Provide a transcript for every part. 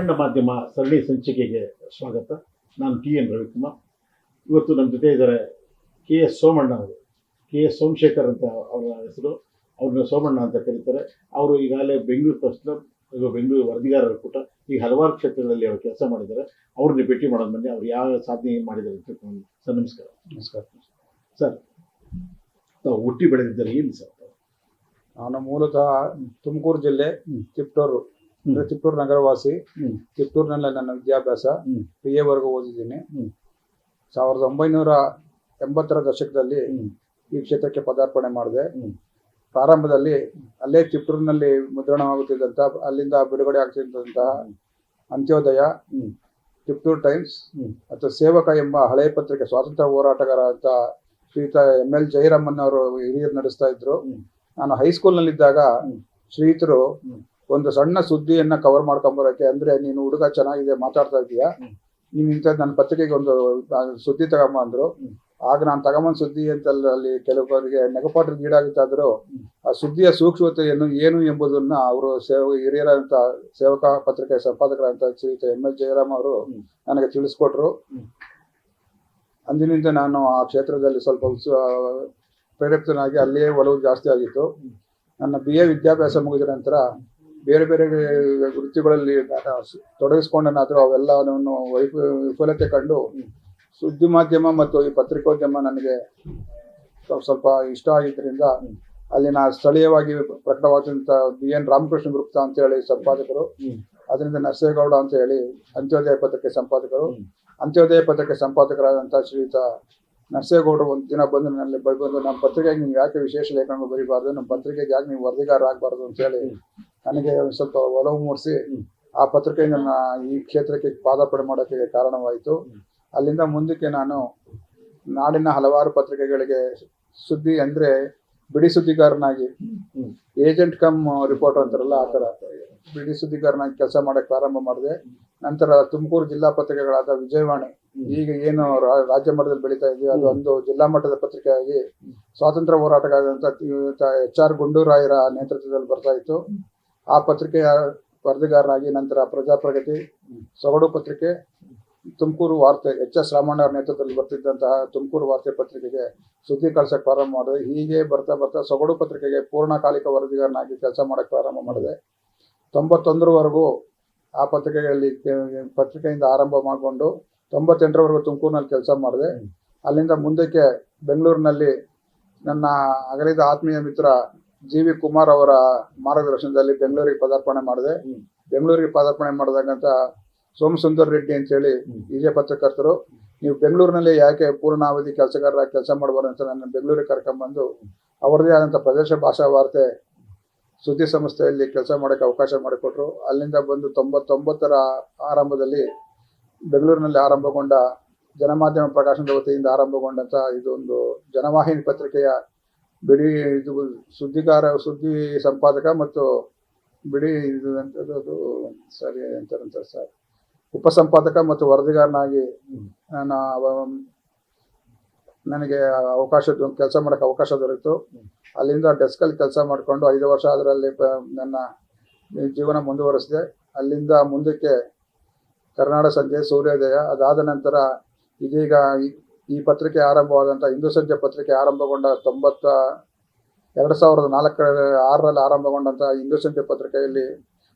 ಅಖಂಡ ಮಾಧ್ಯಮ ಸರಣಿ ಸಂಚಿಕೆಗೆ ಸ್ವಾಗತ. ನಾನು TN ರವಿಕುಮಾರ್. ಇವತ್ತು ನಮ್ಮ ಜೊತೆ ಇದ್ದಾರೆ KS ಸೋಮಣ್ಣ ಅವರು. KS ಸೋಮಶೇಖರ್ ಅಂತ ಅವರ ಹೆಸರು. ಅವ್ರನ್ನ ಸೋಮಣ್ಣ ಅಂತ ಕರೀತಾರೆ. ಅವರು ಈಗಾಗಲೇ ಬೆಂಗಳೂರು ಪ್ರೆಸ್ ಕ್ಲಬ್, ಬೆಂಗಳೂರು ವರದಿಗಾರರ ಕೂಟ, ಈಗ ಹಲವಾರು ಕ್ಷೇತ್ರಗಳಲ್ಲಿ ಅವರು ಕೆಲಸ ಮಾಡಿದ್ದಾರೆ. ಅವ್ರನ್ನ ಭೇಟಿ ಮಾಡೋದು ಬನ್ನಿ. ಅವ್ರು ಯಾವ ಸಾಧನೆ ಮಾಡಿದ್ದಾರೆ ಅಂತ ತಿಳ್ಕೊಂಡು. ಸರ್ ನಮಸ್ಕಾರ. ನಮಸ್ಕಾರ ಸರ್, ತಾವು ಹುಟ್ಟಿ ಬೆಳೆದಿದ್ದಾರೆ ಏನು ಸರ್? ನಾನು ಮೂಲತಃ ತುಮಕೂರು ಜಿಲ್ಲೆ ತಿಪ್ಟೂರು ತಿಪ್ಟೂರು ನಗರವಾಸಿ. ತಿಪ್ಟೂರಿನಲ್ಲಿ ನನ್ನ ವಿದ್ಯಾಭ್ಯಾಸ PA ವರೆಗೂ ಓದಿದ್ದೀನಿ. 1980ರ ದಶಕದಲ್ಲಿ ಈ ಕ್ಷೇತ್ರಕ್ಕೆ ಪದಾರ್ಪಣೆ ಮಾಡಿದೆ. ಪ್ರಾರಂಭದಲ್ಲಿ ಅಲ್ಲೇ ತಿಪ್ಟೂರಿನಲ್ಲಿ ಮುದ್ರಣವಾಗುತ್ತಿದ್ದಂಥ, ಅಲ್ಲಿಂದ ಬಿಡುಗಡೆ ಆಗ್ತಿದ್ದಂತಹ ಅಂತ್ಯೋದಯ, ತಿಪ್ಟೂರು ಟೈಮ್ಸ್ ಮತ್ತು ಸೇವಕ ಎಂಬ ಹಳೆಯ ಪತ್ರಿಕೆ, ಸ್ವಾತಂತ್ರ್ಯ ಹೋರಾಟಗಾರ ಅಂತ ಶ್ರೀಯುತ ML ಜಯರಾಮನ್ ಅವರು ಹಿರಿಯರು ನಡೆಸ್ತಾ ಇದ್ರು. ನಾನು ಹೈಸ್ಕೂಲ್ನಲ್ಲಿದ್ದಾಗ ಶ್ರೀಯುತರು ಒಂದು ಸಣ್ಣ ಸುದ್ದಿಯನ್ನ ಕವರ್ ಮಾಡ್ಕೊಂಬರೋಕೆ, ಅಂದ್ರೆ ನೀನು ಹುಡುಗ ಚೆನ್ನಾಗಿದೆ, ಮಾತಾಡ್ತಾ ಇದೀಯಾ, ನೀನ್ ಇಂಥದ್ದು ನನ್ನ ಪತ್ರಿಕೆಗೆ ಒಂದು ಸುದ್ದಿ ತಗೊಂಬ ಅಂದ್ರು. ಆಗ ನಾನು ತಗೊಂಬಂದ್ ಸುದ್ದಿ ಅಂತ ಅಲ್ಲಿ ಕೆಲವರಿಗೆ ನೆಗಪಾಟ್ರಿಗೆ ಗೀಡಾಗುತ್ತಾದ್ರು. ಆ ಸುದ್ದಿಯ ಸೂಕ್ಷ್ಮತೆಯನ್ನು ಏನು ಎಂಬುದನ್ನ ಅವರು ಹಿರಿಯರಂತ ಸೇವಕ ಪತ್ರಿಕೆ ಸಂಪಾದಕರಂತ ಶ್ರೀಯುತ ML ಜಯರಾಮ್ ಅವರು ನನಗೆ ತಿಳಿಸ್ಕೊಟ್ರು. ಅಂದಿನಿಂದ ನಾನು ಆ ಕ್ಷೇತ್ರದಲ್ಲಿ ಸ್ವಲ್ಪ ಪ್ರೇರೇಪಿತನಾಗಿ ಅಲ್ಲಿಯೇ ಒಲವು ಜಾಸ್ತಿ ಆಗಿತ್ತು. ನನ್ನ BA ವಿದ್ಯಾಭ್ಯಾಸ ಮುಗಿದ ನಂತರ ಬೇರೆ ಬೇರೆ ವೃತ್ತಿಗಳಲ್ಲಿ ತೊಡಗಿಸ್ಕೊಂಡನಾದರೂ ಅವೆಲ್ಲವನ್ನು ವಿಫಲತೆ ಕಂಡು ಸುದ್ದಿ ಮಾಧ್ಯಮ ಮತ್ತು ಈ ಪತ್ರಿಕೋದ್ಯಮ ನನಗೆ ಸ್ವಲ್ಪ ಇಷ್ಟ ಆಗಿದ್ದರಿಂದ ಅಲ್ಲಿನ ಸ್ಥಳೀಯವಾಗಿ ಪ್ರಕಟವಾದಂಥ BN ರಾಮಕೃಷ್ಣ ಗುಪ್ತಾ ಅಂತ ಹೇಳಿ ಸಂಪಾದಕರು, ಅದರಿಂದ ನರಸೇಗೌಡ ಅಂತ ಹೇಳಿ ಅಂತ್ಯೋದಯ ಪತ್ರಿಕೆ ಸಂಪಾದಕರು, ಅಂತ್ಯೋದಯ ಪತ್ರಿಕೆ ಸಂಪಾದಕರಾದಂಥ ಶ್ರೀಯುತ ನರಸೇಗೌಡರು ಒಂದು ದಿನ ಬಂದು ನನ್ನಲ್ಲಿ ಬಂದು, ನಮ್ಮ ಪತ್ರಿಕೆಗೆ ನೀವು ಯಾಕೆ ವಿಶೇಷ ಲೇಖನಗಳು ಬರೀಬಾರ್ದು, ನಮ್ಮ ಪತ್ರಿಕೆಗೆ ಯಾಕೆ ನೀವು ವರದಿಗಾರ ಆಗಬಾರ್ದು ಅಂತ ಹೇಳಿ ನನಗೆ ಸ್ವಲ್ಪ ಒಲವು ಮೂಡಿಸಿ ಆ ಪತ್ರಿಕೆಯಿಂದ ಈ ಕ್ಷೇತ್ರಕ್ಕೆ ಪಾದಾರ್ಪಣೆ ಮಾಡೋಕ್ಕೆ ಕಾರಣವಾಯಿತು. ಅಲ್ಲಿಂದ ಮುಂದಕ್ಕೆ ನಾನು ನಾಡಿನ ಹಲವಾರು ಪತ್ರಿಕೆಗಳಿಗೆ ಸುದ್ದಿ ಅಂದರೆ ಬಿಡಿ ಸುದ್ದಿಗಾರನಾಗಿ, ಏಜೆಂಟ್ ಕಮ್ ರಿಪೋರ್ಟರ್ ಅಂತಾರಲ್ಲ ಆ ಥರ ಬಿಡಿ ಸುದ್ದಿಗಾರನಾಗಿ ಕೆಲಸ ಮಾಡೋಕ್ಕೆ ಪ್ರಾರಂಭ ಮಾಡಿದೆ. ನಂತರ ತುಮಕೂರು ಜಿಲ್ಲಾ ಪತ್ರಿಕೆಗಳಾದ ವಿಜಯವಾಣಿ, ಈಗ ಏನು ರಾಜ್ಯ ಮಟ್ಟದಲ್ಲಿ ಬೆಳೀತಾ ಇದೆಯೋ ಅದು ಒಂದು ಜಿಲ್ಲಾ ಮಟ್ಟದ ಪತ್ರಿಕೆಯಾಗಿ ಸ್ವಾತಂತ್ರ್ಯ ಹೋರಾಟಗಾರರಂತ HR ಗುಂಡೂರಾಯರ ನೇತೃತ್ವದಲ್ಲಿ ಬರ್ತಾ ಇತ್ತು. ಆ ಪತ್ರಿಕೆಯ ವರದಿಗಾರನಾಗಿ ನಂತರ ಪ್ರಜಾಪ್ರಗತಿ, ಸೊಗಡು ಪತ್ರಿಕೆ, ತುಮಕೂರು ವಾರ್ತೆ, HS ರಾಮಣ್ಣ ಅವರ ನೇತೃತ್ವದಲ್ಲಿ ಬರ್ತಿದ್ದಂತಹ ತುಮಕೂರು ವಾರ್ತೆ ಪತ್ರಿಕೆಗೆ ಸುದ್ದಿ ಕಳ್ಸಕ್ಕೆ ಪ್ರಾರಂಭ ಮಾಡಿದೆ. ಹೀಗೆ ಬರ್ತಾ ಬರ್ತಾ ಸೊಗಡು ಪತ್ರಿಕೆಗೆ ಪೂರ್ಣಕಾಲಿಕ ವರದಿಗಾರನಾಗಿ ಕೆಲಸ ಮಾಡೋಕ್ಕೆ ಪ್ರಾರಂಭ ಮಾಡಿದೆ. 91ರವರೆಗೂ ಆ ಪತ್ರಿಕೆಯಿಂದ ಆರಂಭ ಮಾಡಿಕೊಂಡು 98ರವರೆಗೂ ತುಮಕೂರಿನಲ್ಲಿ ಕೆಲಸ ಮಾಡಿದೆ. ಅಲ್ಲಿಂದ ಮುಂದಕ್ಕೆ ಬೆಂಗಳೂರಿನಲ್ಲಿ ನನ್ನ ಅಗಲಿದ ಆತ್ಮೀಯ ಮಿತ್ರ GV ಕುಮಾರ್ ಅವರ ಮಾರ್ಗದರ್ಶನದಲ್ಲಿ ಬೆಂಗಳೂರಿಗೆ ಪದಾರ್ಪಣೆ ಮಾಡಿದೆ. ಬೆಂಗಳೂರಿಗೆ ಪದಾರ್ಪಣೆ ಮಾಡಿದಾಗಂತ ಸೋಮಸುಂದರ್ ರೆಡ್ಡಿ ಅಂತೇಳಿ ಹಿರಿಯ ಪತ್ರಕರ್ತರು, ನೀವು ಬೆಂಗಳೂರಿನಲ್ಲಿ ಯಾಕೆ ಪೂರ್ಣಾವಧಿ ಕೆಲಸಗಾರರಾಗಿ ಕೆಲಸ ಮಾಡಬಾರ್ದು ಅಂತ ನನ್ನ ಬೆಂಗಳೂರಿಗೆ ಕರ್ಕೊಂಡ್ಬಂದು ಅವರದೇ ಆದಂಥ ಪ್ರದೇಶ ಭಾಷಾ ವಾರ್ತೆ ಸುದ್ದಿ ಸಂಸ್ಥೆಯಲ್ಲಿ ಕೆಲಸ ಮಾಡೋಕ್ಕೆ ಅವಕಾಶ ಮಾಡಿಕೊಟ್ರು. ಅಲ್ಲಿಂದ ಬಂದು 99ರ ಆರಂಭದಲ್ಲಿ ಬೆಂಗಳೂರಿನಲ್ಲಿ ಆರಂಭಗೊಂಡ ಜನಮಾಧ್ಯಮ ಪ್ರಕಾಶನದ ವತಿಯಿಂದ ಆರಂಭಗೊಂಡಂಥ ಇದೊಂದು ಜನವಾಹಿನಿ ಪತ್ರಿಕೆಯ ಬಿಡಿ ಸುದ್ದಿ ಸಂಪಾದಕ ಮತ್ತು ಬಿಡಿ ಇದು ಎಂಥದ್ದು ಸರಿ ಅಂತಾರಂತಾರೆ ಸರ್, ಉಪಸಂಪಾದಕ ಮತ್ತು ವರದಿಗಾರನಾಗಿ ನನಗೆ ಕೆಲಸ ಮಾಡೋಕ್ಕೆ ಅವಕಾಶ ದೊರೆಯಿತು. ಅಲ್ಲಿಂದ ಡೆಸ್ಕಲ್ಲಿ ಕೆಲಸ ಮಾಡಿಕೊಂಡು 5 ವರ್ಷ ಅದರಲ್ಲಿ ನನ್ನ ಜೀವನ ಮುಂದುವರಿಸಿದೆ. ಅಲ್ಲಿಂದ ಮುಂದಕ್ಕೆ ಕರ್ನಾಟಕ ಸಂಜೆ, ಸೂರ್ಯೋದಯ, ಅದಾದ ನಂತರ ಇದೀಗ ಈ ಪತ್ರಿಕೆ ಆರಂಭವಾದಂಥ ಹಿಂದೂ ಸಂಜೆ ಪತ್ರಿಕೆ ಆರಂಭಗೊಂಡ 2006ರಲ್ಲಿ ಆರಂಭಗೊಂಡಂಥ ಹಿಂದೂ ಸಂಜೆ ಪತ್ರಿಕೆಯಲ್ಲಿ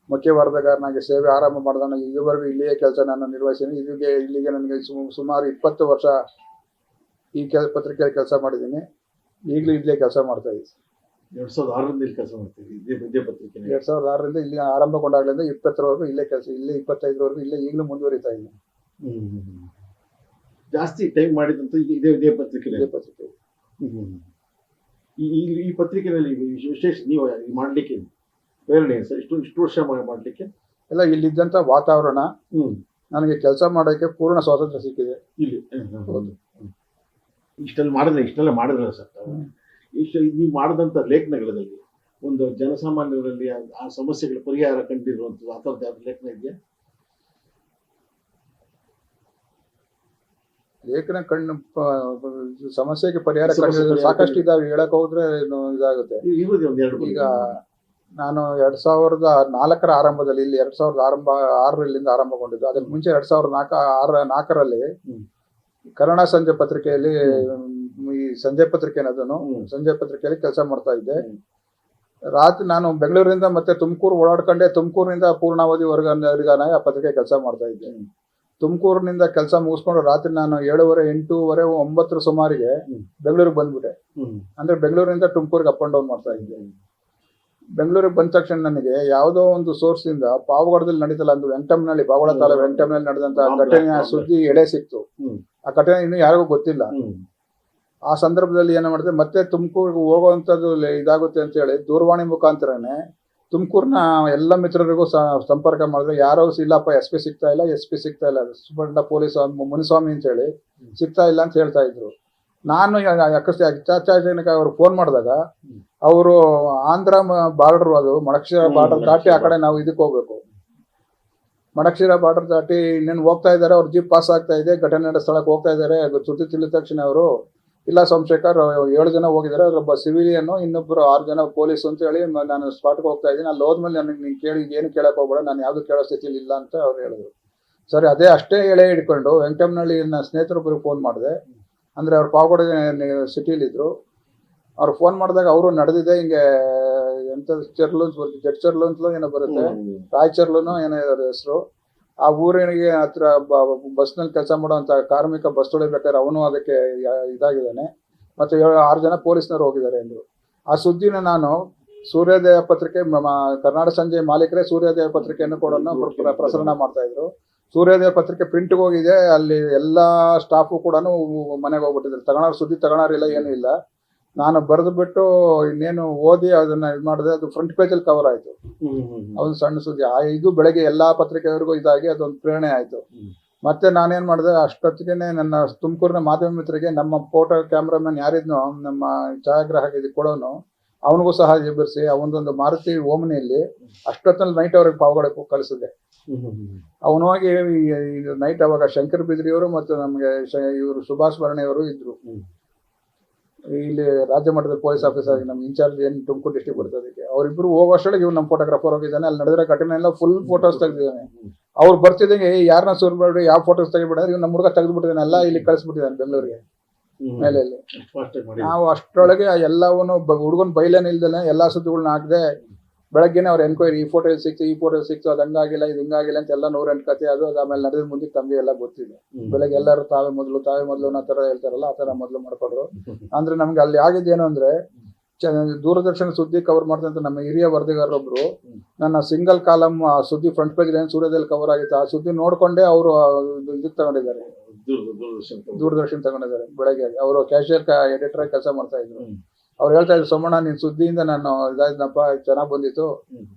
ಮುಖ್ಯ ವರದಿಗಾರನಾಗಿ ಸೇವೆ ಆರಂಭ ಮಾಡಿದ. ಇದುವರೆಗೂ ಇಲ್ಲಿಯೇ ಕೆಲಸ ನಾನು ನಿರ್ವಹಿಸಿದ್ದೀನಿ. ಇಲ್ಲಿಗೆ ನನಗೆ ಸುಮಾರು 20 ವರ್ಷ ಈ ಪತ್ರಿಕೆಯಲ್ಲಿ ಕೆಲಸ ಮಾಡಿದ್ದೀನಿ. ಈಗಲೂ ಇಲ್ಲೇ ಕೆಲಸ ಮಾಡ್ತಾ ಇದ್ದೀನಿ. 2006ರಿಂದ ಇಲ್ಲಿ ಕೆಲಸ ಮಾಡ್ತೀವಿ ಇದೇ ಪತ್ರಿಕೆ. 2006ರಿಂದ ಇಲ್ಲಿ ಆರಂಭಗೊಂಡಾಗಲಿಂದ 20ರವರೆಗೂ ಇಲ್ಲೇ ಕೆಲಸ, ಇಲ್ಲೇ 25ರವರೆಗೂ ಇಲ್ಲೇ ಈಗಲೂ ಮುಂದುವರಿತಾ ಇದ್ದೀನಿ. ಜಾಸ್ತಿ ಟೈಮ್ ಮಾಡಿದಂತ ಇದೇ ಪತ್ರಿಕೆ. ಈ ಪತ್ರಿಕೆಯಲ್ಲಿ ವಿಶೇಷ ನೀವು ಮಾಡ್ಲಿಕ್ಕೆ ಪ್ರೇರಣೆ ಸರ್? ಇಷ್ಟು ವರ್ಷ ಮಾಡ್ಲಿಕ್ಕೆ ಎಲ್ಲ ಇಲ್ಲಿದ್ದಂಥ ವಾತಾವರಣ, ನನಗೆ ಕೆಲಸ ಮಾಡೋಕ್ಕೆ ಪೂರ್ಣ ಸ್ವಾತಂತ್ರ್ಯ ಸಿಕ್ಕಿದೆ ಇಲ್ಲಿ. ಇಷ್ಟೆಲ್ಲ ಮಾಡಿದ್ರಲ್ಲ ಸರ್, ನೀವು ಮಾಡಿದಂಥ ಲೇಖನಗಳಲ್ಲಿ ಒಂದು ಜನಸಾಮಾನ್ಯರಲ್ಲಿ ಆ ಸಮಸ್ಯೆಗಳ ಪರಿಹಾರ ಕಂಡಿರುವಂಥದ್ದು ಆ ಥರದ್ದು ಯಾವ್ದು ಲೇಖನ ಇದೆಯಾ? ಲೇಖನ ಸಮಸ್ಯೆಗೆ ಪರಿಹಾರ ಸಾಕಷ್ಟು ಇದಾವೆ, ಹೇಳಕ್ ಹೋದ್ರೆ ಇದಾಗುತ್ತೆ. ಈಗ ನಾನು 2004 ಆರಂಭದಲ್ಲಿ, ಇಲ್ಲಿ 2006 ಆರಂಭಗೊಂಡಿದ್ದು. ಅದಕ್ಕೆ ಮುಂಚೆ 2004 ಕನ್ನಡ ಸಂಜೆ ಪತ್ರಿಕೆಯಲ್ಲಿ, ಈ ಸಂಜೆ ಪತ್ರಿಕೆ ಅನ್ನೋದನ್ನು ಸಂಜೆ ಪತ್ರಿಕೆಯಲ್ಲಿ ಕೆಲಸ ಮಾಡ್ತಾ ಇದ್ದೆ. ರಾತ್ರಿ ನಾನು ಬೆಂಗಳೂರಿಂದ ಮತ್ತೆ ತುಮಕೂರು ಓಡಾಡ್ಕೊಂಡೆ. ತುಮಕೂರಿನಿಂದ ಪೂರ್ಣಾವಧಿ ವರ್ಗನಾಗಿ ಆ ಪತ್ರಿಕೆ ಕೆಲಸ ಮಾಡ್ತಾ ಇದ್ದೆ. ತುಮಕೂರಿನಿಂದ ಕೆಲಸ ಮುಗಿಸ್ಕೊಂಡು ರಾತ್ರಿ ನಾನು 7:30, 8:30, 9 ಸುಮಾರಿಗೆ ಬೆಂಗಳೂರಿಗೆ ಬಂದ್ಬಿಟ್ಟೆ. ಅಂದ್ರೆ ಬೆಂಗಳೂರಿನಿಂದ ತುಮಕೂರಿಗೆ ಅಪ್ ಅಂಡ್ ಡೌನ್ ಮಾಡ್ತಾ ಇದ್ದೆ. ಬೆಂಗಳೂರಿಗೆ ಬಂದ ತಕ್ಷಣ ನನಗೆ ಯಾವುದೋ ಒಂದು ಸೋರ್ಸ್ ಇಂದ ಪಾವಗಡದಲ್ಲಿ ನಡೀತಲ್ಲ, ಒಂದು ವೆಂಕಟಮ್ಮನಹಳ್ಳಿ, ಪಾವಗಡ ತಾಲೂಕು ವೆಂಕಟಮ್ಮನಹಳ್ಳಿ ನಡೆದಂತ ಘಟನೆಯ ಸುದ್ದಿ ಎಳೆ ಸಿಕ್ತು. ಆ ಘಟನೆ ಇನ್ನೂ ಯಾರಿಗೂ ಗೊತ್ತಿಲ್ಲ. ಆ ಸಂದರ್ಭದಲ್ಲಿ ಏನ ಮಾಡಿದೆ, ಮತ್ತೆ ತುಮಕೂರಿಗೆ ಹೋಗುವಂಥದ್ದು ಇದಾಗುತ್ತೆ ಅಂತ ಹೇಳಿ ದೂರವಾಣಿ ಮುಖಾಂತರನೇ ತುಮಕೂರಿನ ಎಲ್ಲ ಮಿತ್ರರಿಗೂ ಸಂಪರ್ಕ ಮಾಡಿದ್ರೆ ಯಾರೋ ಇಲ್ಲಪ್ಪ, SP ಸಿಗ್ತಾ ಇಲ್ಲ, ಸುಬ್ಬಣ್ಣ ಪೊಲೀಸ್ ಮುನಿಸ್ವಾಮಿ ಅಂತ ಹೇಳಿ ಸಿಗ್ತಾ ಇಲ್ಲ ಅಂತ ಹೇಳ್ತಾ ಇದ್ರು. ನಾನು ಅಚಾನಕ ಅವ್ರು ಫೋನ್ ಮಾಡಿದಾಗ ಅವರು ಆಂಧ್ರ ಬಾರ್ಡರ್, ಅದು ಮಡಕ್ಷಿರ ಬಾರ್ಡರ್ ದಾಟಿ ಆ ಕಡೆ ನಾವು ಇದಕ್ಕೆ ಹೋಗ್ಬೇಕು. ಮಡಕ್ಷಿರ ಬಾರ್ಡರ್ ದಾಟಿ ಇನ್ನೇನು ಹೋಗ್ತಾ ಇದ್ದಾರೆ. ಅವ್ರ ಜೀಪ್ ಪಾಸ್ ಆಗ್ತಾ ಇದೆ, ಘಟನೆ ನಡೆದ ಸ್ಥಳಕ್ಕೆ ಹೋಗ್ತಾ ಇದ್ದಾರೆ. ಸುದ್ದಿ ತಿಳಿದ ತಕ್ಷಣ ಅವರು, ಇಲ್ಲ ಸೋಮಶೇಖರ್ 7 ಜನ ಹೋಗಿದ್ದಾರೆ, ಅದರೊಬ್ಬ ಸಿವಿಲಿಯನ್ನು, ಇನ್ನೊಬ್ಬರು 6 ಜನ ಪೊಲೀಸ್ ಅಂತ ಹೇಳಿ ನಾನು ಸ್ಪಾಟ್ಗೆ ಹೋಗ್ತಾ ಇದ್ದೀನಿ. ಅಲ್ಲಿ ಹೋದ್ಮೇಲೆ ನನಗೆ ನೀನು ಕೇಳಿ ಏನು ಕೇಳಕ್ ಹೋಗ್ಬೇಡ, ನಾನು ಯಾವುದು ಕೇಳೋ ಸ್ಥಿತಿಲಿ ಇಲ್ಲ ಅಂತ ಅವ್ರು ಹೇಳಿದ್ರು. ಸರಿ, ಅಷ್ಟೇ ಎಳೆ ಹಿಡ್ಕೊಂಡು ವೆಂಕಟಮ್ಮನಹಳ್ಳಿ ನನ್ನ ಸ್ನೇಹಿತರೊಬ್ಬರಿಗೆ ಫೋನ್ ಮಾಡಿದೆ. ಅಂದ್ರೆ ಅವ್ರು ಪಾವಗಡ ಸಿಟಿಲಿದ್ರು. ಅವ್ರು ಫೋನ್ ಮಾಡಿದಾಗ ಅವರು ನಡೆದಿದೆ ಹಿಂಗೆ ಎಂತ ಜಡ್ ಚರ್ಲು ಅಂತಲೂ ಏನೋ ಬರುತ್ತೆ, ರಾಯಚರ್ಲುನೋ ಏನೋ ಹೆಸರು. ಆ ಊರಿಗೆ ಹತ್ರ ಬಸ್ನಲ್ಲಿ ಕೆಲಸ ಮಾಡುವಂತ ಕಾರ್ಮಿಕ ಬಸ್ ತೊಳಿಬೇಕಾದ್ರೆ ಅವನು ಅದಕ್ಕೆ ಇದಾಗಿದ್ದಾನೆ. ಮತ್ತೆ 6 ಜನ ಪೊಲೀಸ್ನವ್ರು ಹೋಗಿದ್ದಾರೆ ಅಂದ್ರು. ಆ ಸುದ್ದಿನ ನಾನು ಸೂರ್ಯೋದಯ ಪತ್ರಿಕೆ, ಕರ್ನಾಟಕ ಸಂಜೆ ಮಾಲೀಕರೇ ಸೂರ್ಯೋದಯ ಪತ್ರಿಕೆಯನ್ನು ಕೂಡ ಪ್ರಸರಣ ಮಾಡ್ತಾ ಇದ್ರು. ಸೂರ್ಯೋದಯ ಪತ್ರಿಕೆ ಪ್ರಿಂಟ್ಗೆ ಹೋಗಿದೆ. ಅಲ್ಲಿ ಎಲ್ಲಾ ಸ್ಟಾಫು ಕೂಡ ಮನೆಗೆ ಹೋಗ್ಬಿಟ್ಟಿದ್ರು. ಸುದ್ದಿ ತಗೊಳಾರಿಲ್ಲ, ಏನೂ ಇಲ್ಲ. ನಾನು ಬರೆದು ಬಿಟ್ಟು ಇನ್ನೇನು ಓದಿ ಅದನ್ನ ಇದು ಮಾಡಿದೆ. ಅದು ಫ್ರಂಟ್ ಪೇಜಲ್ಲಿ ಕವರ್ ಆಯ್ತು. ಅದೊಂದು ಸಣ್ಣ ಸುದ್ದಿ. ಇದು ಬೆಳಗ್ಗೆ ಎಲ್ಲಾ ಪತ್ರಿಕೆಯವರಿಗೂ ಇದಾಗಿ ಅದೊಂದು ಪ್ರೇರಣೆ ಆಯ್ತು. ಮತ್ತೆ ನಾನೇನ್ ಮಾಡಿದೆ, ಅಷ್ಟೊತ್ತಿಗೆನೆ ನನ್ನ ತುಮಕೂರಿನ ಮಾಧ್ಯಮ ಮಿತ್ರರಿಗೆ, ನಮ್ಮ ಫೋಟೋ ಕ್ಯಾಮ್ರಾಮನ್ ಯಾರಿದ್ನೋ, ನಮ್ಮ ಛಾಯಾಗ್ರಾಹಕ ಕೊಡೋನು, ಅವನಿಗೂ ಸಹ ಎಬ್ಬರಿಸಿ ಅವನದೊಂದು ಮಾರುತಿ ಓಮ್ನಿಯಲ್ಲಿ ಅಷ್ಟೊತ್ತಲ್ಲಿ ನೈಟ್ ಅವ್ರಿಗೆ ಪಾವಗಡಕ್ಕೆ ಕಳಿಸಿದೆ. ಅವನು ಹೋಗಿ ನೈಟ್ ಅವಾಗ ಶಂಕರ್ ಬಿದ್ರಿಯವರು ಮತ್ತು ನಮಗೆ ಇವರು ಸುಭಾಷ್ ಭರಣಿಯವರು ಇದ್ರು. ಇಲ್ಲಿ ರಾಜ್ಯ ಮಟ್ಟದ ಪೊಲೀಸ್ ಆಫೀಸರ್ ಆಗಿ ನಮ್ಮ ಇನ್ಚಾರ್ಜ್ ಏನು ತುಮಕೂರು ಡಿಸ್ಟ್ರಿಕ್ಟ್ ಬರ್ತದಕ್ಕೆ. ಅವರಿಬ್ರು ಹೋಗೋಷ್ಟೊಳಗೆ ಇವ್ರು ನಮ್ಮ ಫೋಟೋಗ್ರಾಫರ್ ಹೋಗಿದ್ದಾನೆ. ಅಲ್ಲಿ ನಡೆದಿರೋ ಘಟನೆ ಎಲ್ಲ ಫುಲ್ ಫೋಟೋಸ್ ತೆಗೆದಿದ್ದಾನೆ. ಅವ್ರು ಬರ್ತಿದ್ದಂಗೆ ಯಾರನ್ನ ಸುರ್ಬೇಡ್ರಿ, ಯಾವ ಫೋಟೋಸ್ ತೆಗಿಬಿಡ್ರಿ, ಇವ್ರು ನಮ್ಮ ಹುಡುಗ ತೆಗೆದ್ಬಿಟ್ಟಿದ್ದಾನೆ, ಎಲ್ಲ ಇಲ್ಲಿ ಕಳಿಸ್ಬಿಟ್ಟಿದ್ದಾನೆ ಬೆಂಗಳೂರಿಗೆ ಮೇಲೆ. ನಾವು ಅಷ್ಟರೊಳಗೆ ಎಲ್ಲವನ್ನೂ ಹುಡುಗನ ಬೈಲೇನ್ ಇಲ್ದಲೆ ಎಲ್ಲಾ ಸುದ್ದಿಗಳನ್ನ ಹಾಕಿದೆ. ಬೆಳಗ್ಗೆನೆ ಅವ್ರ ಎನ್ಕ್ವೈರಿ, ಈ ಫೋಟೋ ಸಿಕ್ತು, ಅದು ಹಂಗಾಗಿಲ್ಲ, ಇದು ಹಿಂಗಾಗಿಲ್ಲ ಅಂತ ಎಲ್ಲ 108 ಕತೆ. ಅದು ಆಮೇಲೆ ನಡೆದ ಮುಂದೆ ತಮಗೆ ಎಲ್ಲ ಗೊತ್ತಿದೆ. ಬೆಳಗ್ಗೆ ಎಲ್ಲರೂ ತಾವೇ ಮೊದಲು ಅನ್ನೋ ತರ ಹೇಳ್ತಾರಲ್ಲ, ಆ ತರ ಮೊದಲು ಮಾಡ್ಕೊಡ್ರು. ಅಂದ್ರೆ ನಮ್ಗೆ ಅಲ್ಲಿ ಆಗಿದ್ದೇನು ಅಂದ್ರೆ, ದೂರದರ್ಶನ ಸುದ್ದಿ ಕವರ್ ಮಾಡ್ತಂತ ನಮ್ಮ ಹಿರಿಯ ವರದಿಗಾರರೊಬ್ರು ನನ್ನ ಸಿಂಗಲ್ ಕಾಲಮ್ ಸುದ್ದಿ ಫ್ರಂಟ್ ಪೇಜ್ ಏನು ಸೂರ್ಯದಲ್ಲಿ ಕವರ್ ಆಗಿತ್ತು, ಆ ಸುದ್ದಿ ನೋಡ್ಕೊಂಡೇ ಅವರು ಇದಕ್ಕೆ ತಗೊಂಡಿದ್ದಾರೆ, ದೂರದರ್ಶನ ತಗೊಂಡಿದ್ದಾರೆ. ಬೆಳಗ್ಗೆ ಅವರು ಕ್ಯಾಶಿಯರ್ ಎಡಿಟರ್ ಆಗಿ ಕೆಲಸ ಮಾಡ್ತಾ ಇದ್ರು. ಅವ್ರು ಹೇಳ್ತಾ ಇದ್ರು, ಸೋಮಣ್ಣ ನಿನ್ ಸುದ್ದಿಯಿಂದ ನಾನು ಇದಾಯ್ತನಪ್ಪ, ಚೆನ್ನಾಗ್ ಬಂದಿತ್ತು,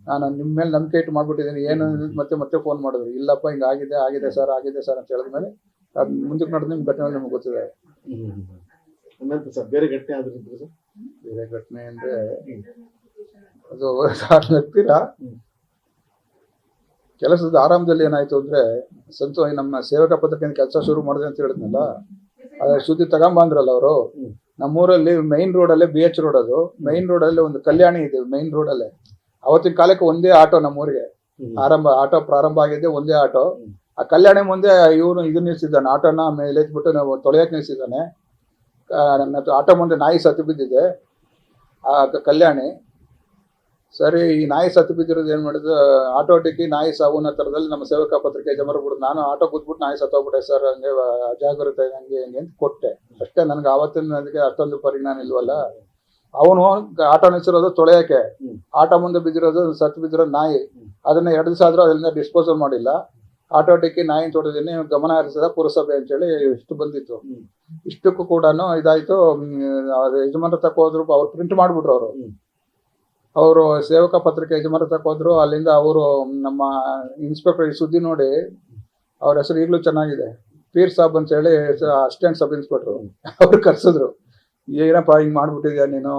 ನಾನು ನಿಮ್ಮ ಮೇಲೆ ನಂಬಿಕೆ ಇಟ್ಟು ಮಾಡ್ಬಿಟ್ಟಿದ್ದೀನಿ, ಏನು ಮತ್ತೆ ಫೋನ್ ಮಾಡಿದ್ರು. ಇಲ್ಲಪ್ಪ ಹಿಂಗ ಆಗಿದೆ ಸರ್ ಅಂತ ಹೇಳಿದ್ಮೇಲೆ ಅದ್ ಮುಂದಕ್ಕೆ ನೋಡಿದ್ರೆ ನಿಮ್ ಘಟನೆ ನಮ್ಗೆ ಗೊತ್ತಿದೆ. ಬೇರೆ ಘಟನೆ ಆದ್ರೆ ಸರ್, ಬೇರೆ ಘಟನೆ ಅಂದ್ರೆ ಅದು ಸಾರ್ ನಗ್ತೀರಾ, ಕೆಲಸದ ಆರಂಭದಲ್ಲಿ ಏನಾಯ್ತು ಅಂದ್ರೆ, ನಮ್ಮ ಸೇವಕ ಪತ್ರಿಕೆಯಿಂದ ಕೆಲಸ ಶುರು ಮಾಡಿದೆ ಅಂತ ಹೇಳಿದ್ನಲ್ಲ, ಅದ್ರ ಸುದ್ದಿ ತಗೊಂಬಂದ್ರಲ್ಲ ಅವರು. ನಮ್ಮೂರಲ್ಲಿ ಮೈನ್ ರೋಡ್ ಅಲ್ಲೇ BH ರೋಡ್, ಅದು ಮೈನ್ ರೋಡ್ ಅಲ್ಲಿ ಒಂದು ಕಲ್ಯಾಣಿ ಇದೆ. ಮೈನ್ ರೋಡ್ ಅಲ್ಲೇ ಅವತ್ತಿನ ಕಾಲಕ್ಕೆ ಒಂದೇ ಆಟೋ ನಮ್ಮೂರಿಗೆ ಆಟೋ ಪ್ರಾರಂಭ ಆಗಿದ್ದೆ, ಒಂದೇ ಆಟೋ. ಆ ಕಲ್ಯಾಣಿ ಮುಂದೆ ಇವನು ಇದು ನಿಲ್ಸಿದ್ದಾನೆ, ಆಟೋನ ಮೇಲೆ ಎತ್ಬಿಟ್ಟು ನಾವು ತೊಳೆಯಕ್ಕೆ ನಿಲ್ಸಿದ್ದಾನೆ. ಆಟೋ ಮುಂದೆ ನಾಯಿ ಸತ್ತು ಬಿದ್ದಿದೆ ಆ ಕಲ್ಯಾಣಿ. ಸರಿ, ಈ ನಾಯಿ ಸತ್ತು ಬಿದ್ದಿರೋದು ಏನ್ ಮಾಡಿದ್ರು, ಆಟೋ ಡಿಕ್ಕಿ ನಾಯಿ ಸಾವುನ ತರದಲ್ಲಿ ನಮ್ಮ ಸೇವಕ ಪತ್ರಿಕೆ ಯಜಮಾನ್ರು. ನಾನು ಆಟೋ ಕೂತ್ಬಿಟ್ಟು ನಾಯಿ ಸತ್ತೋಗ್ಬಿಟ್ಟೆ ಸರ್, ಹಂಗೆ ಅಜಾಗ್ರತೆ ಹಂಗೆ ಅಂತ ಕೊಟ್ಟೆ ಅಷ್ಟೇ. ನನ್ಗೆ ಆವತ್ತಿನ ಅದಕ್ಕೆ ಅಷ್ಟೊಂದು ಪರಿಜ್ಞಾನ ಇಲ್ವಲ್ಲ. ಅವನು ಆಟೋ ನಿಲ್ಸಿರೋದು ತೊಳೆಯಕ್ಕೆ, ಆಟೋ ಮುಂದೆ ಬಿದ್ದಿರೋದು ಸತ್ತು ಬಿದ್ದಿರೋ ನಾಯಿ. ಅದನ್ನ 2 ದಿವಸ ಆದ್ರೂ ಅದರಿಂದ ಡಿಸ್ಪೋಸಲ್ ಮಾಡಿಲ್ಲ. ಆಟೋ ಡಿಕ್ಕಿ ನಾಯಿ ತೊಡೆದಿನಿ, ಗಮನ ಹರಿಸಿದ ಪುರಸಭೆ ಅಂತೇಳಿ ಇಷ್ಟು ಬಂದಿತ್ತು. ಇಷ್ಟಕ್ಕೂ ಕೂಡ ಇದಾಯ್ತು. ಯಜಮಾನ್ರ ತಕ್ಕ ಹೋದ್ರು, ಅವ್ರು ಪ್ರಿಂಟ್ ಮಾಡ್ಬಿಟ್ರು. ಅವರು ಸೇವಕ ಪತ್ರಿಕೆ ಯಜಮಾನ ತಕ್ಕೋದ್ರು. ಅಲ್ಲಿಂದ ಅವರು ನಮ್ಮ ಇನ್ಸ್ಪೆಕ್ಟರ್ ಈ ಸುದ್ದಿ ನೋಡಿ, ಅವ್ರ ಹೆಸರು ಈಗಲೂ ಚೆನ್ನಾಗಿದೆ, ಪೀರ್ ಸಾಬ್ ಅಂತ ಹೇಳಿ, ಅಸಿಸ್ಟೆಂಟ್ ಸಬ್ ಇನ್ಸ್ಪೆಕ್ಟರ್. ಅವ್ರು ಕರ್ಸಿದ್ರು, ಏನಪ್ಪ ಹಿಂಗ್ ಮಾಡ್ಬಿಟ್ಟಿದ್ಯಾ ನೀನು,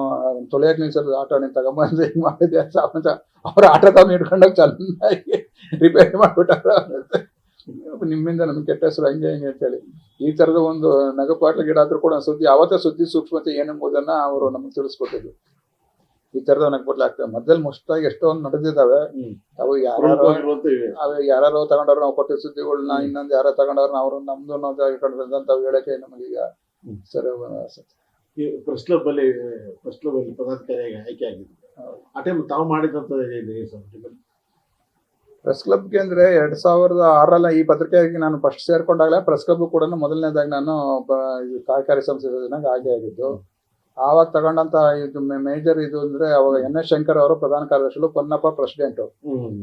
ತೊಳೆಯಕ್ ನಿಲ್ಸೋದು ಆಟೋ ನೀನ್ ತಗೊಂಬಂದು ಹಿಂಗ್ ಮಾಡಿದ್ಯಾ ಅಂತ. ಅವ್ರ ಆಟೋ ತಗೊಂಡು ಹಿಡ್ಕೊಂಡೋಗಿ ಚೆನ್ನಾಗಿ ರಿಪೇರಿ ಮಾಡ್ಬಿಟ್ಟಾರ. ನಿಮ್ಮಿಂದ ನಮ್ಗೆ ಕೆಟ್ಟ ಹೆಸರು ಹಂಗೆ ಅಂತೇಳಿ ಈ ತರದ ಒಂದು ನಗಪಾಟ್ಲ ಗಿಡ ಆದ್ರೂ ಕೂಡ ಸುದ್ದಿ, ಅವತ್ತೇ ಸುದ್ದಿ ಸೂಕ್ಷ್ಮತೆ ಏನೆಂಬುದನ್ನ ಅವರು ನಮ್ಗೆ ತಿಳಿಸ್ಕೊಟ್ಟಿದ್ರು. ಈ ತರದ ಅನುಕೂಲ ಆಗ್ತದೆ. ಮೊದಲು ಮುಷ್ಟಾಗಿ ಎಷ್ಟೊಂದು ನಡೆದಿದ್ದಾವೆ. ಅವು ಯಾರು ತಗೊಂಡವ್ರು ನಾವು ಕೊಟ್ಟಿದ್ದ ಸುದ್ದಿಗಳನ್ನ ಇನ್ನೊಂದು ಯಾರೋ ತಗೊಂಡವ್ರನ್ನ ಅವ್ರು ನಮ್ದು ಅನ್ನೋದು ಇಟ್ಕೊಂಡಿರೋದಂತ ಹೇಳಕ್ಕೆ ನಮಗೀಗ ಸರಿ ಪ್ರೆಸ್ ಕ್ಲಬ್ ಅಲ್ಲಿ ಪದಾಧಿಕಾರಿಯಾಗಿ ಆಯ್ಕೆ ಆಗಿದ್ದು ಆ ಟೈಮ್ ತಾವು ಮಾಡಿದಂತ ಪ್ರೆಸ್ ಕ್ಲಬ್ಗೆ ಅಂದ್ರೆ 2006 ಈ ಪತ್ರಿಕೆಗೆ ನಾನು ಫಸ್ಟ್ ಸೇರ್ಕೊಂಡಾಗಲೇ ಪ್ರೆಸ್ ಕ್ಲಬ್ ಕೂಡ ಮೊದಲನೇದಾಗಿ ನಾನು ಕಾರ್ಯಕಾರಿ ಸಂಸದನಾಗ ಆಯ್ಕೆ ಆಗಿದ್ದು. ಆವಾಗ ತಗೊಂಡಂತ ಇದು ಮೇಜರ್ ಇದು ಅಂದ್ರೆ ಅವಾಗ NS ಶಂಕರ್ ಅವರು ಪ್ರಧಾನ ಕಾರ್ಯದರ್ಶಿಗಳು, ಪೊನ್ನಪ್ಪ ಪ್ರೆಸಿಡೆಂಟ್.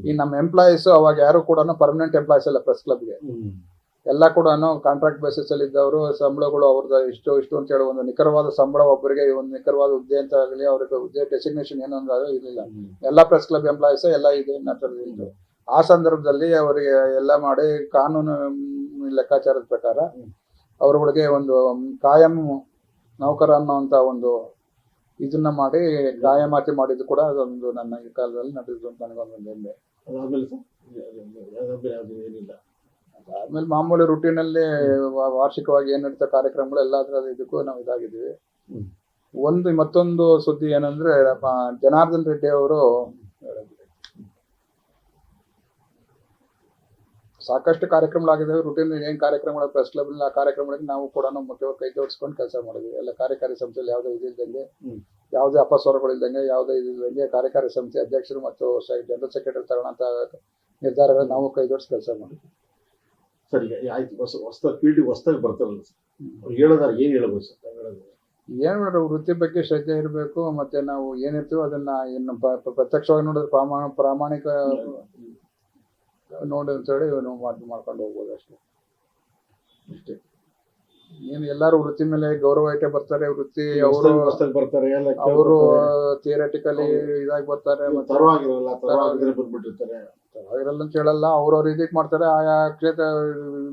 ಈ ನಮ್ಮ ಎಂಪ್ಲಾಯೀಸ್ ಅವಾಗ ಯಾರು ಕೂಡ ಪರ್ಮನೆಂಟ್ ಎಂಪ್ಲಾಯೀಸ್ ಅಲ್ಲ ಪ್ರೆಸ್ ಕ್ಲಬ್ಗೆ, ಎಲ್ಲ ಕೂಡ ಕಾಂಟ್ರಾಕ್ಟ್ ಬೇಸಿಸ್ ಅಲ್ಲಿ ಇದ್ದವರು. ಸಂಬಳಗಳು ಅವ್ರದ್ದು ಇಷ್ಟು ಅಂತ ಹೇಳಿ ಒಂದು ನಿಖರವಾದ ಸಂಬಳ, ಒಬ್ಬರಿಗೆ ಒಂದು ನಿಖರವಾದ ಹುದ್ದೆ ಅಂತ ಆಗಲಿ ಅವ್ರಿಗೆ ಹುದ್ದೆ ಡೆಸಿಗ್ನೇಷನ್ ಏನೊಂದು ಇರಲಿಲ್ಲ. ಎಲ್ಲ ಪ್ರೆಸ್ ಕ್ಲಬ್ ಎಂಪ್ಲಾಯೀಸ್ ಎಲ್ಲ ಇದೆ ಇದ್ದು. ಆ ಸಂದರ್ಭದಲ್ಲಿ ಅವರಿಗೆ ಎಲ್ಲ ಮಾಡಿ ಕಾನೂನು ಲೆಕ್ಕಾಚಾರದ ಪ್ರಕಾರ ಅವರುಗಳಿಗೆ ಒಂದು ಕಾಯಂ ನೌಕರ ಅನ್ನೋಂಥ ಒಂದು ಇದನ್ನ ಮಾಡಿ ಕಾಯಮಾತಿ ಮಾಡಿದ್ದು ಕೂಡ ಅದೊಂದು ನನ್ನ ಈ ಕಾಲದಲ್ಲಿ ನಡೆದಿದ್ದು ಅಂತ ನನಗೊಂದು ಹೆಮ್ಮೆ. ಆದ್ಮೇಲೆ ಮಾಮೂಲಿ ರುಟೀನಲ್ಲಿ ವಾರ್ಷಿಕವಾಗಿ ಏನ್ ನಡೀತಾ ಕಾರ್ಯಕ್ರಮಗಳು ಎಲ್ಲದರ ಇದಕ್ಕೂ ನಾವು ಇದಾಗಿದ್ದೀವಿ. ಮತ್ತೊಂದು ಸುದ್ದಿ ಏನಂದ್ರೆ ಜನಾರ್ದನ್ ರೆಡ್ಡಿ ಅವರು ಸಾಕಷ್ಟು ಕಾರ್ಯಕ್ರಮಗಳಾಗಿದ್ದಾವೆ. ರುಟೀನ್ ಏನ್ ಕಾರ್ಯಕ್ರಮಗಳು ಪ್ರೆಸ್ ಕ್ಲಬ್ ಆ ಕಾರ್ಯಕ್ರಮಗಳಿಗೆ ನಾವು ಕೂಡ ಮುಖ್ಯವಾಗಿ ಕೈ ಜೋಡಿಸ್ಕೊಂಡು ಕೆಲಸ ಮಾಡಿದ್ವಿ. ಎಲ್ಲ ಕಾರ್ಯಕಾರಿ ಸಂಸ್ಥೆಯಲ್ಲಿ ಯಾವುದೇ ಇದಿಲ್ದಂಗೆ, ಯಾವುದೇ ಅಪಸ್ವರಗಳಿಲ್ದಂಗೆ, ಯಾವುದೇ ಇದಿಲ್ದಂಗೆ ಕಾರ್ಯಕಾರಿ ಸಂಸ್ಥೆ ಅಧ್ಯಕ್ಷರು ಮತ್ತು ಜನರಲ್ ಸೆಕ್ರೆಟರಿ ತಗೊಳ್ಳೋಂಥ ನಿರ್ಧಾರಗಳು ನಾವು ಕೈ ಜೋಡಿಸಿ ಕೆಲಸ ಮಾಡಿದ್ವಿ. ಸರಿ, ಆಯ್ತು. ಹೊಸದಾಗಿ ಬರ್ತಾರಲ್ಲ ಸರ್, ಅವ್ರು ಹೇಳೋದಾರ ಏನ್ ಹೇಳ್ಬೋದು ಸರ್? ಏನ್ ನೋಡ್ರಿ, ವೃತ್ತಿ ಬಗ್ಗೆ ಶ್ರದ್ಧೆ ಇರಬೇಕು. ಮತ್ತೆ ನಾವು ಏನಿರ್ತೀವೋ ಅದನ್ನ ಇನ್ನು ಪ್ರತ್ಯಕ್ಷವಾಗಿ ನೋಡಿದ್ರೆ ಪ್ರಾಮಾಣಿಕ ನೋಡಿ ಅಂತೇಳಿ ಮಾಡ್ಕೊಂಡು ಹೋಗ್ಬೋದು ಅಷ್ಟೇ. ಏನು ಎಲ್ಲಾರು ವೃತ್ತಿ ಮೇಲೆ ಗೌರವ ಇಟ್ಟೆ ಬರ್ತಾರೆ. ವೃತ್ತಿ ಅವರು ಥಿಯರಿಟಿಕಲಿ ಇದಾಗಿ ಬರ್ತಾರೆ. ಇರಲ್ಲ ಅಂತ ಹೇಳಲ್ಲ, ಅವ್ರವ್ರ ಇದಕ್ಕೆ ಮಾಡ್ತಾರೆ. ಆಯಾ ಕ್ಷೇತ್ರ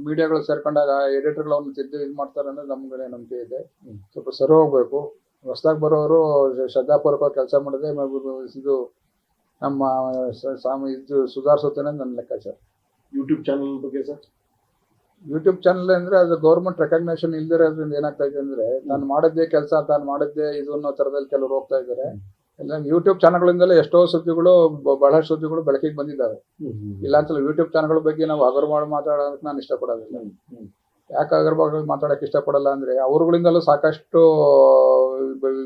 ಮೀಡಿಯಾಗಳು ಸೇರ್ಕೊಂಡಾಗ ಎಡಿಟರ್ಗಳು ಅವ್ರನ್ನ ತಿದ್ದು ಇದು ಮಾಡ್ತಾರೆ ಅನ್ನೋದು ನಮ್ಗೆ ನಂಬಿಕೆ ಇದೆ. ಸ್ವಲ್ಪ ಸರಿ ಹೋಗ್ಬೇಕು. ಹೊಸದಾಗಿ ಬರೋರು ಶ್ರದ್ಧಾಪೂರ್ವಕ ಕೆಲಸ ಮಾಡಿದ್ರೆ ಇದು ನಮ್ಮ ಇದು ಸುಧಾರಿಸುತ್ತೇನೆ ನನ್ನ ಲೆಕ್ಕಾಚಾರ. ಯೂಟ್ಯೂಬ್ ಚಾನಲ್ ಬಗ್ಗೆ ಸರ್? ಯೂಟ್ಯೂಬ್ ಚಾನಲ್ ಅಂದ್ರೆ ಅದು ಗೌರ್ಮೆಂಟ್ ರೆಕಗ್ನೇಷನ್ ಇಲ್ದಿರೋದ್ರಿಂದ ಏನಾಗ್ತಾ ಇದೆ ಅಂದ್ರೆ ತಾನು ಮಾಡಿದ್ದೇ ಕೆಲಸ, ತಾನು ಮಾಡಿದ್ದೇ ಇದು ಅನ್ನೋ ತರದಲ್ಲಿ ಕೆಲವರು ಹೋಗ್ತಾ ಇದ್ದಾರೆ. ಎಲ್ಲ ಯೂಟ್ಯೂಬ್ ಚಾನಲ್ಗಳಿಂದಲೇ ಎಷ್ಟೋ ಸುದ್ದಿಗಳು, ಬಹಳಷ್ಟು ಸುದ್ದಿಗಳು ಬೆಳಕಿಗೆ ಬಂದಿದ್ದಾವೆ. ಇಲ್ಲ ಅಂತಲ್ಲ ಯೂಟ್ಯೂಬ್ ಚಾನಲ್ಗಳ ಬಗ್ಗೆ ನಾವು ಹಗರು ಮಾಡಿ ಮಾತಾಡೋದಕ್ಕೆ ನಾನು ಇಷ್ಟಪಡೋದಿಲ್ಲ. ಯಾಕೆ ಹಗರು ಮಾತಾಡೋಕೆ ಇಷ್ಟಪಡಲ್ಲ ಅಂದ್ರೆ ಅವ್ರುಗಳಿಂದಲೂ ಸಾಕಷ್ಟು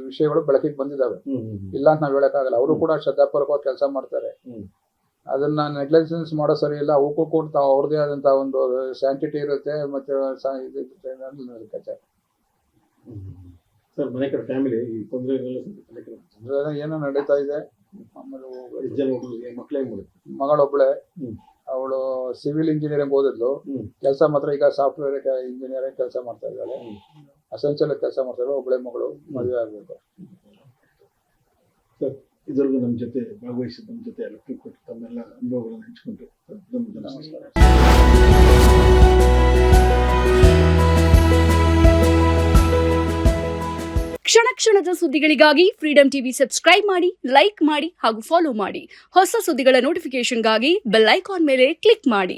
ವಿಷಯಗಳು ಬೆಳಕಿಗೆ ಬಂದಿದ್ದಾವೆ. ಇಲ್ಲ ಅಂತ ನಾವ್ ಹೇಳಕ್ಕಾಗಲ್ಲ. ಅವರು ಕೂಡ ಶ್ರದ್ಧಾಪೂರ್ವಕವಾಗಿ ಕೆಲಸ ಮಾಡ್ತಾರೆ. ಅದನ್ನ ನೆಗ್ಲೆಜೆನ್ಸ್ ಮಾಡೋ ಸರಿ ಇಲ್ಲ. ಅವಕ್ಕೂ ಕೂಡ ಅವ್ರದೇ ಆದಂತ ಒಂದು ಸ್ಯಾಂಟಿಟಿ ಇರುತ್ತೆ. ಮತ್ತೆ ಸರ್, ಮನೆ ಕಡೆ ಫ್ಯಾಮಿಲಿ ಏನೋ ನಡೀತಾ ಇದೆ. ಮಗಳೊಬ್ಳೆ, ಅವಳು ಸಿವಿಲ್ ಇಂಜಿನಿಯರಿಂಗ್ ಓದಿದ್ಲು. ಕೆಲಸ ಮಾತ್ರ ಈಗ ಸಾಫ್ಟ್ವೇರ್ ಇಂಜಿನಿಯರಿಂಗ್ ಕೆಲಸ ಮಾಡ್ತಾ ಇದ್ದಾಳೆ. ಅಸೆನ್ಷಿಯಲ್ ಕೆಲಸ ಮಾಡ್ತಾ ಇದ್ದಾಳೆ. ಒಬ್ಬಳೆ ಮಗಳು, ಮದುವೆ ಆಗ್ಬೇಕು. ಸರ್, ಇದ್ರೊಳಗೆ ನಮ್ಮ ಜೊತೆ ಭಾಗವಹಿಸಿ ನಮ್ಮ ಜೊತೆ ಎಲ್ಲ ಕೊಟ್ಟು ತಮ್ಮೆಲ್ಲ ಅನುಭವಗಳನ್ನು ಹಂಚಿಕೊಂಡ್ರು. ನಮಸ್ಕಾರ. ಕ್ಷಣ ಕ್ಷಣದ ಸುದ್ದಿಗಳಿಗಾಗಿ ಫ್ರೀಡಂ ಟಿವಿ ಸಬ್ಸ್ಕ್ರೈಬ್ ಮಾಡಿ, ಲೈಕ್ ಮಾಡಿ ಹಾಗೂ ಫಾಲೋ ಮಾಡಿ. ಹೊಸ ಸುದ್ದಿಗಳ ನೋಟಿಫಿಕೇಶನ್ಗಾಗಿ ಬೆಲ್ ಐಕಾನ್ ಮೇಲೆ ಕ್ಲಿಕ್ ಮಾಡಿ.